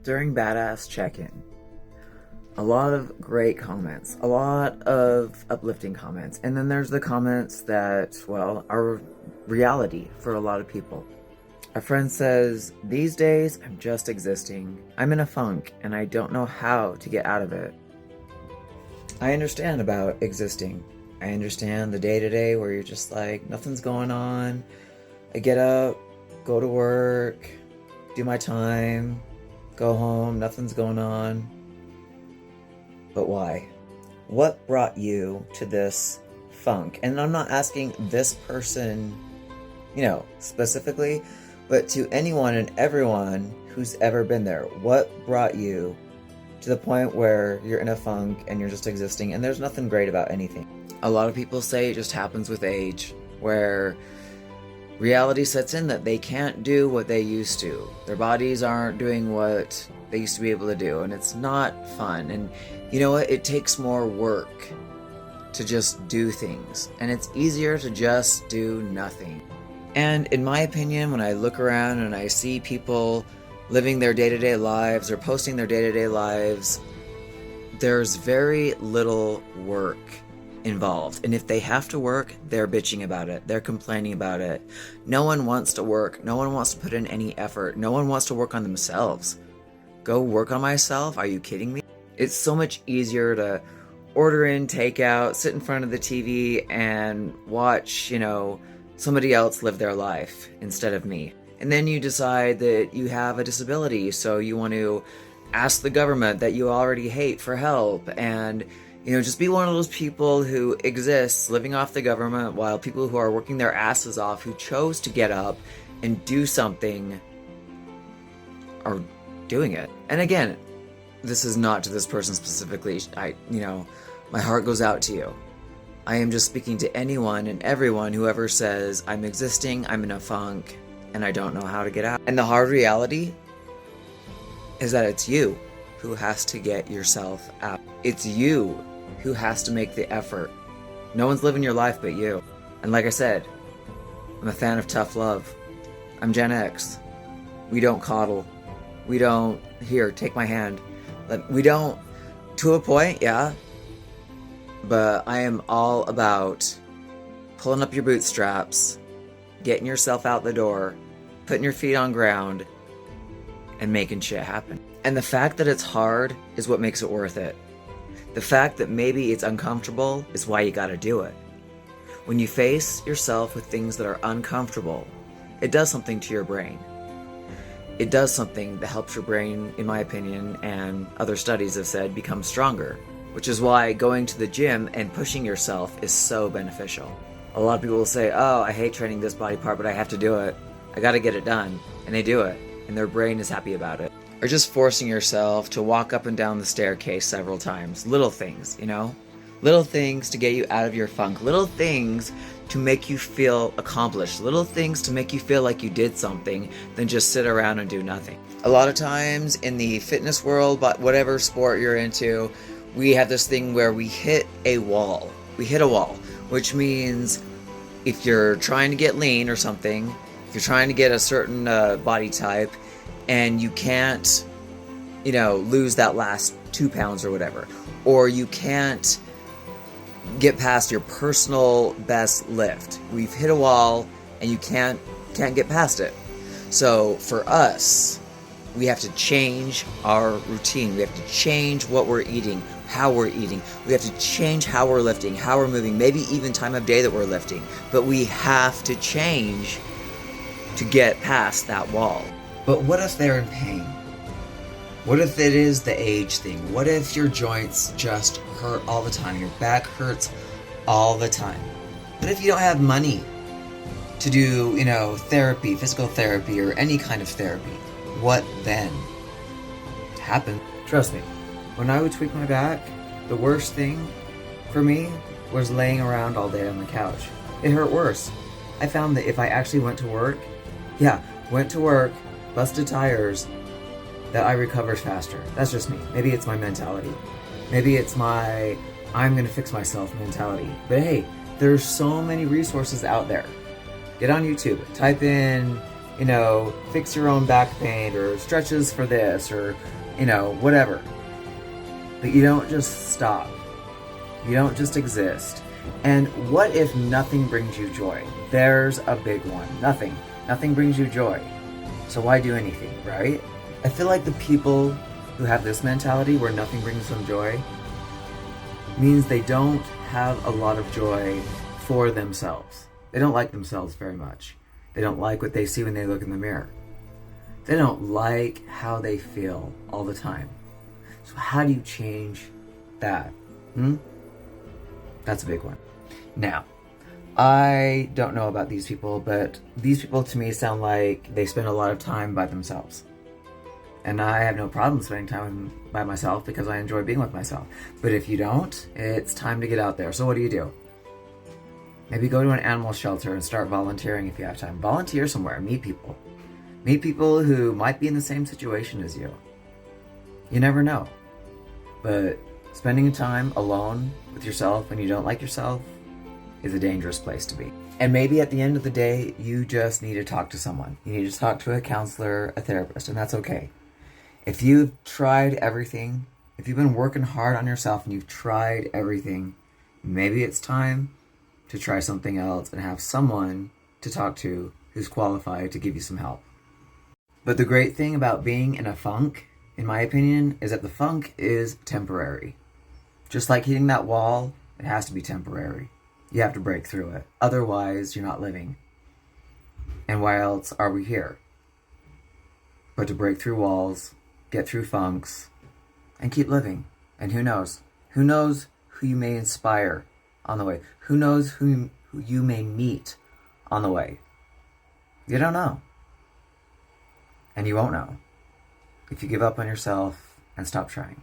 During Badass Check-In, a lot of great comments, a lot of uplifting comments, and then there's the comments that, well, are reality for a lot of people. A friend says, "These days, I'm just existing. I'm in a funk, and I don't know how to get out of it." I understand about existing. I understand the day-to-day where you're just like, nothing's going on. I get up, go to work, do my time, go home, nothing's going on. But why? What brought you to this funk? And I'm not asking this person, specifically, but to anyone and everyone who's ever been there. What brought you to the point where you're in a funk and you're just existing and there's nothing great about anything? A lot of people say it just happens with age, where reality sets in that they can't do what they used to. Their bodies aren't doing what they used to be able to do, and it's not fun. And you know what? It takes more work to just do things, and it's easier to just do nothing. And in my opinion, when I look around and I see people living their day-to-day lives or posting their day-to-day lives, there's very little work involved. And if they have to work, they're bitching about it. They're complaining about it. No one wants to work. No one wants to put in any effort. No one wants to work on themselves. Go work on myself? Are you kidding me? It's so much easier to order in takeout, sit in front of the TV, and watch, somebody else live their life instead of me. And then you decide that you have a disability, so you want to ask the government that you already hate for help, and just be one of those people who exists living off the government while people who are working their asses off, who chose to get up and do something, are doing it. And again, this is not to this person specifically. My heart goes out to you. I am just speaking to anyone and everyone who ever says, I'm existing, I'm in a funk, and I don't know how to get out. And the hard reality is that it's you who has to get yourself out. It's you who has to make the effort. No one's living your life but you. And like I said, I'm a fan of tough love. I'm Gen X. We don't coddle. We don't, here, take my hand. We don't, to a point, yeah. But I am all about pulling up your bootstraps, getting yourself out the door, putting your feet on ground, and making shit happen. And the fact that it's hard is what makes it worth it. The fact that maybe it's uncomfortable is why you gotta do it. When you face yourself with things that are uncomfortable, it does something to your brain. It does something that helps your brain, in my opinion, and other studies have said, become stronger. Which is why going to the gym and pushing yourself is so beneficial. A lot of people will say, oh, I hate training this body part, but I have to do it. I gotta get it done. And they do it. And their brain is happy about it. Or just forcing yourself to walk up and down the staircase several times. Little things, Little things to get you out of your funk. Little things to make you feel accomplished. Little things to make you feel like you did something than just sit around and do nothing. A lot of times in the fitness world, but whatever sport you're into, we have this thing where we hit a wall. We hit a wall, which means if you're trying to get lean or something, if you're trying to get a certain body type, and you can't, lose that last 2 pounds or whatever, or you can't get past your personal best lift. We've hit a wall, and you can't get past it. So for us, we have to change our routine. We have to change what we're eating, how we're eating. We have to change how we're lifting, how we're moving, maybe even time of day that we're lifting. But we have to change to get past that wall. But what if they're in pain? What if it is the age thing? What if your joints just hurt all the time? Your back hurts all the time? What if you don't have money to do, therapy, physical therapy, or any kind of therapy? What then? Happened. Trust me, when I would tweak my back, the worst thing for me was laying around all day on the couch. It hurt worse. I found that if I actually went to work, busted tires, that I recovered faster. That's just me. Maybe it's my mentality. Maybe it's my I'm gonna fix myself mentality. But hey, there's so many resources out there. Get on YouTube, type in, fix your own back pain or stretches for this or, whatever. But you don't just stop. You don't just exist. And what if nothing brings you joy? There's a big one. Nothing. Nothing brings you joy. So why do anything, right? I feel like the people who have this mentality where nothing brings them joy means they don't have a lot of joy for themselves. They don't like themselves very much. They don't like what they see when they look in the mirror. They don't like how they feel all the time. So how do you change that? That's a big one. Now, I don't know about these people, but these people to me sound like they spend a lot of time by themselves. And I have no problem spending time by myself because I enjoy being with myself. But if you don't, it's time to get out there. So what do? Maybe go to an animal shelter and start volunteering if you have time. Volunteer somewhere, meet people. Meet people who might be in the same situation as you. You never know. But spending time alone with yourself when you don't like yourself is a dangerous place to be. And maybe at the end of the day, you just need to talk to someone. You need to talk to a counselor, a therapist, and that's okay. If you've tried everything, if you've been working hard on yourself and you've tried everything, maybe it's time to try something else and have someone to talk to who's qualified to give you some help. But the great thing about being in a funk, in my opinion, is that the funk is temporary. Just like hitting that wall, it has to be temporary. You have to break through it. Otherwise, you're not living. And why else are we here? But to break through walls, get through funks, and keep living. And who knows? Who knows who you may inspire on the way? Who knows who you may meet on the way? You don't know. And you won't know if you give up on yourself and stop trying.